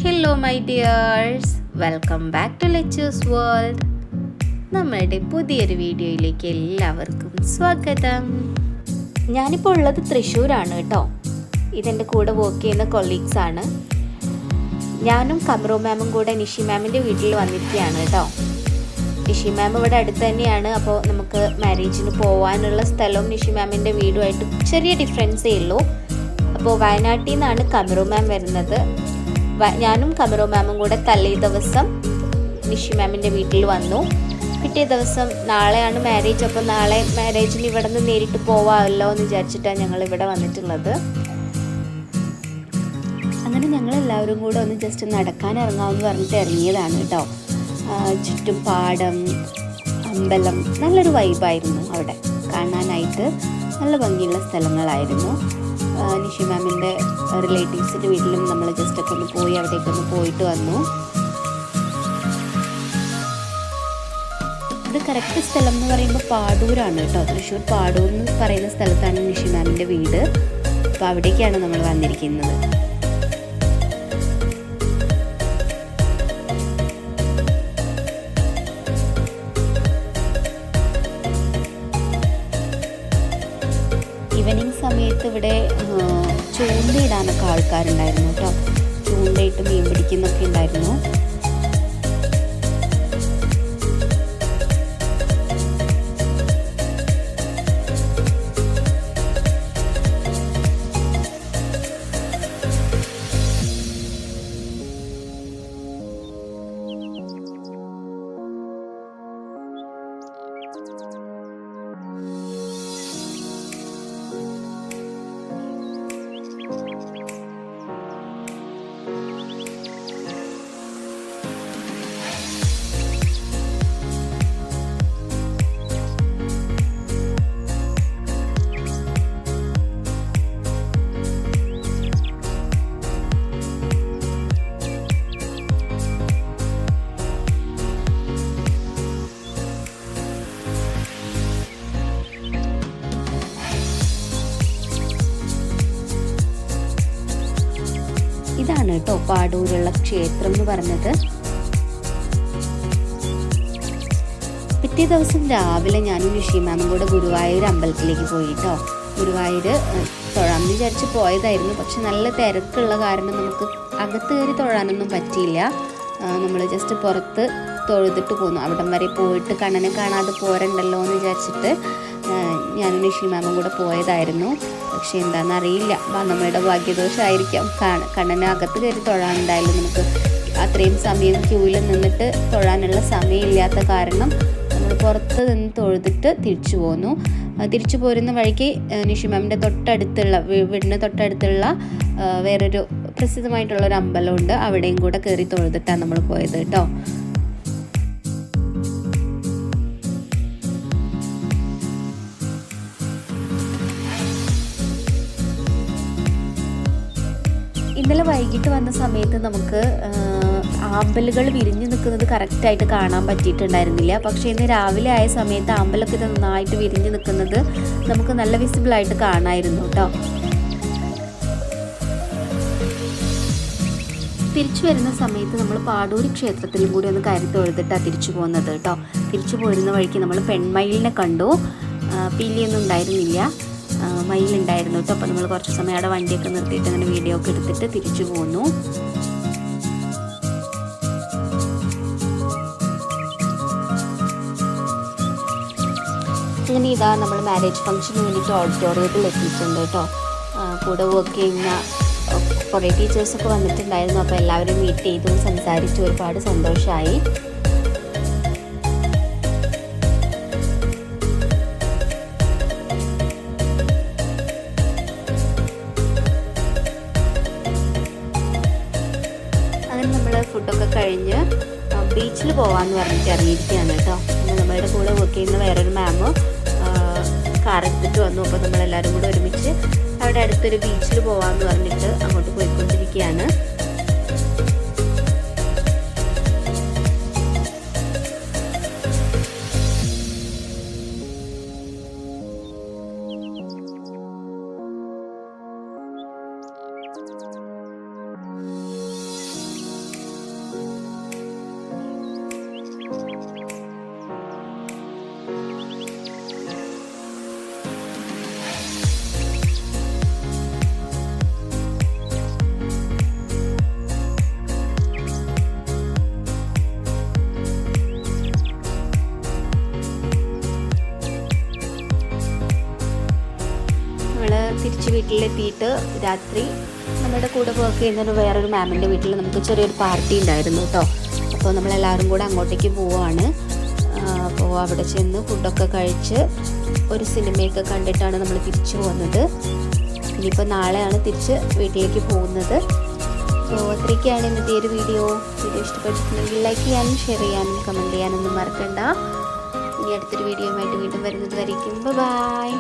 Hello my dears, welcome back to Lechu's world. നമ്മളുടെ പുതിയൊരു വീഡിയോയിലേക്ക് എല്ലാവർക്കും സ്വാഗതം. ഞാനിപ്പോൾ ഉള്ളത് തൃശ്ശൂരാണ് കേട്ടോ. ഇതെൻ്റെ കൂടെ വർക്ക് ചെയ്യുന്ന കൊളീഗ്സ് ആണ്. ഞാനും കമറു മാമും കൂടെ നിഷി മാമിൻ്റെ വീട്ടിൽ വന്നിരിക്കുകയാണ് കേട്ടോ. നിഷി മാം ഇവിടെ അടുത്ത് തന്നെയാണ്. അപ്പോൾ നമുക്ക് മാരേജിന് പോകാനുള്ള സ്ഥലവും നിഷി മാമിൻ്റെ വീടുമായിട്ട് ചെറിയ ഡിഫറൻസേ ഉള്ളൂ. അപ്പോൾ വയനാട്ടിൽ നിന്നാണ് കമറു മാം വരുന്നത്. ഞാനും കമറു മാമും കൂടെ തലേ ദിവസം നിഷി മാമിൻ്റെ വീട്ടിൽ വന്നു. പിറ്റേ ദിവസം നാളെയാണ് മാരേജ്. അപ്പോൾ നാളെ മാരേജിന് ഇവിടെ നിന്ന് നേരിട്ട് പോവാമല്ലോ എന്ന് വിചാരിച്ചിട്ടാണ് ഞങ്ങൾ ഇവിടെ വന്നിട്ടുള്ളത്. അങ്ങനെ ഞങ്ങളെല്ലാവരും കൂടെ ഒന്ന് ജസ്റ്റ് നടക്കാൻ ഇറങ്ങാമെന്ന് പറഞ്ഞിട്ട് ഇറങ്ങിയതാണ് കേട്ടോ. ചുറ്റും പാടം, അമ്പലം, നല്ലൊരു വൈബായിരുന്നു. അവിടെ കാണാനായിട്ട് നല്ല ഭംഗിയുള്ള സ്ഥലങ്ങളായിരുന്നു. നിഷി മാമിൻ്റെ റിലേറ്റീവ്സിൻ്റെ വീട്ടിലും നമ്മൾ ജസ്റ്റൊക്കെ ഒന്ന് പോയി അവിടേക്കൊന്ന് പോയിട്ട് വന്നു. ഇത് കറക്റ്റ് സ്ഥലം എന്ന് പറയുമ്പോൾ പാടൂരാണ് കേട്ടോ. തൃശ്ശൂർ പാടൂർ എന്ന് പറയുന്ന സ്ഥലത്താണ് നിഷി മാമിൻ്റെ വീട്. അപ്പോൾ അവിടേക്കാണ് നമ്മൾ വന്നിരിക്കുന്നത്. ഈവനിങ് സമയത്ത് ഇവിടെ ചൂണ്ടയിടാനൊക്കെ ആൾക്കാരുണ്ടായിരുന്നു കേട്ടോ. ചൂണ്ടയിട്ട് മീൻ പിടിക്കുന്നൊക്കെ ഉണ്ടായിരുന്നു. ഇതാണ് കേട്ടോ പാടൂരുള്ള ക്ഷേത്രം എന്ന് പറഞ്ഞത്. പിറ്റേ ദിവസം രാവിലെ ഞാനും നിഷി മാമും കൂടെ ഗുരുവായൂർ അമ്പലത്തിലേക്ക് പോയി കേട്ടോ. ഗുരുവായൂർ തൊഴാമെന്ന് വിചാരിച്ച് പോയതായിരുന്നു. പക്ഷെ നല്ല തിരക്കുള്ള കാരണം നമുക്ക് അകത്ത് കയറി തൊഴാനൊന്നും പറ്റിയില്ല. നമ്മൾ ജസ്റ്റ് പുറത്ത് തൊഴുതിട്ട് പോന്നു. അവിടം വരെ പോയിട്ട് കണ്ണനെ കാണാതെ പോരണ്ടല്ലോ എന്ന് വിചാരിച്ചിട്ട് ഞാനും നിഷി മാമും കൂടെ പോയതായിരുന്നു. പക്ഷെ എന്താണെന്നറിയില്ല, നമ്മളുടെ ഭാഗ്യദോഷമായിരിക്കാം. കണ്ണനെ അകത്ത് കയറി തൊഴാനുണ്ടായാലും നമുക്ക് അത്രയും സമയം ക്യൂവിൽ നിന്നിട്ട് തൊഴാനുള്ള സമയമില്ലാത്ത കാരണം നമ്മൾ പുറത്ത് നിന്ന് തൊഴുതിട്ട് തിരിച്ചു പോന്നു. തിരിച്ചു പോരുന്ന വഴിക്ക് നിഷി മാമിൻ്റെ വീടിന് തൊട്ടടുത്തുള്ള വേറൊരു പ്രസിദ്ധമായിട്ടുള്ളൊരു അമ്പലമുണ്ട്. അവിടെയും കൂടെ കയറി തൊഴുതിട്ടാണ് നമ്മൾ പോയത് കേട്ടോ. ഇന്നലെ വൈകിട്ട് വന്ന സമയത്ത് നമുക്ക് ആമ്പലുകൾ വിരിഞ്ഞു നിൽക്കുന്നത് കറക്റ്റായിട്ട് കാണാൻ പറ്റിയിട്ടുണ്ടായിരുന്നില്ല. പക്ഷേ ഇന്ന് രാവിലെ ആയ സമയത്ത് ആമ്പലൊക്കെ നന്നായിട്ട് വിരിഞ്ഞു നിൽക്കുന്നത് നമുക്ക് നല്ല വിസിബിളായിട്ട് കാണാമായിരുന്നു കേട്ടോ. തിരിച്ചു വരുന്ന സമയത്ത് നമ്മൾ പാടൂർ ക്ഷേത്രത്തിലും കൂടി ഒന്ന് കയറി തൊഴുതിട്ടാണ് തിരിച്ചു പോകുന്നത് കേട്ടോ. തിരിച്ചു പോരുന്ന വഴിക്ക് നമ്മൾ പെൺമയിലിനെ കണ്ടു. പീലിയൊന്നും ഉണ്ടായിരുന്നില്ല, മയിലുണ്ടായിരുന്നു കേട്ടോ. അപ്പോൾ നമ്മൾ കുറച്ച് സമയം അവിടെ വണ്ടിയൊക്കെ നിർത്തിയിട്ട് അങ്ങനെ വീഡിയോ ഒക്കെ എടുത്തിട്ട് തിരിച്ചു പോന്നു. അങ്ങനെ ഇതാ നമ്മൾ മാരേജ് ഫംഗ്ഷന് വേണ്ടിയിട്ട് ഓഡിറ്റോറിയത്തിൽ എത്തിയിട്ടുണ്ട് കേട്ടോ. കൂടെ വർക്ക് ചെയ്യുന്ന കുറേ ടീച്ചേഴ്സൊക്കെ വന്നിട്ടുണ്ടായിരുന്നു. അപ്പോൾ എല്ലാവരും മീറ്റ് ചെയ്തു, സംസാരിച്ചു, ഒരുപാട് സന്തോഷമായി. ഫുഡൊക്കെ കഴിഞ്ഞ് ബീച്ചിൽ പോകാമെന്ന് പറഞ്ഞിട്ട് ഇറങ്ങിയിരിക്കുകയാണ് കേട്ടോ. നമ്മളുടെ കൂടെ വർക്ക് ചെയ്യുന്ന വേറൊരു മാമ് കാർ എടുത്തിട്ട് വന്നു. അപ്പോൾ നമ്മളെല്ലാവരും കൂടെ ഒരുമിച്ച് അവിടെ അടുത്തൊരു ബീച്ചിൽ പോകാമെന്ന് പറഞ്ഞിട്ട് അങ്ങോട്ട് പോയിക്കൊണ്ടിരിക്കുകയാണ്. വീട്ടിലെത്തിയിട്ട് രാത്രി നമ്മുടെ കൂടെ വർക്ക് ചെയ്യുന്ന വേറൊരു മാമിൻ്റെ വീട്ടിൽ നമുക്ക് ചെറിയൊരു പാർട്ടി ഉണ്ടായിരുന്നു കേട്ടോ. അപ്പോൾ നമ്മളെല്ലാവരും കൂടെ അങ്ങോട്ടേക്ക് പോവുകയാണ്. അപ്പോൾ അവിടെ ചെന്ന് ഫുഡൊക്കെ കഴിച്ച് ഒരു സിനിമയൊക്കെ കണ്ടിട്ടാണ് നമ്മൾ തിരിച്ചു പോകുന്നത്. ഇനിയിപ്പോൾ നാളെയാണ് തിരിച്ച് വീട്ടിലേക്ക് പോകുന്നത്. അപ്പോൾ അത്രയൊക്കെയാണ് ഇന്നത്തെ ഒരു വീഡിയോ ഇഷ്ടപ്പെട്ടിട്ടുണ്ടെങ്കിൽ ലൈക്ക് ചെയ്യാനും ഷെയർ ചെയ്യാനും കമൻറ്റ് ചെയ്യാനൊന്നും മറക്കണ്ട. ഇനി അടുത്തൊരു വീഡിയോയുമായിട്ട് വീണ്ടും വരുന്നത് വരയ്ക്കും. ബൈ.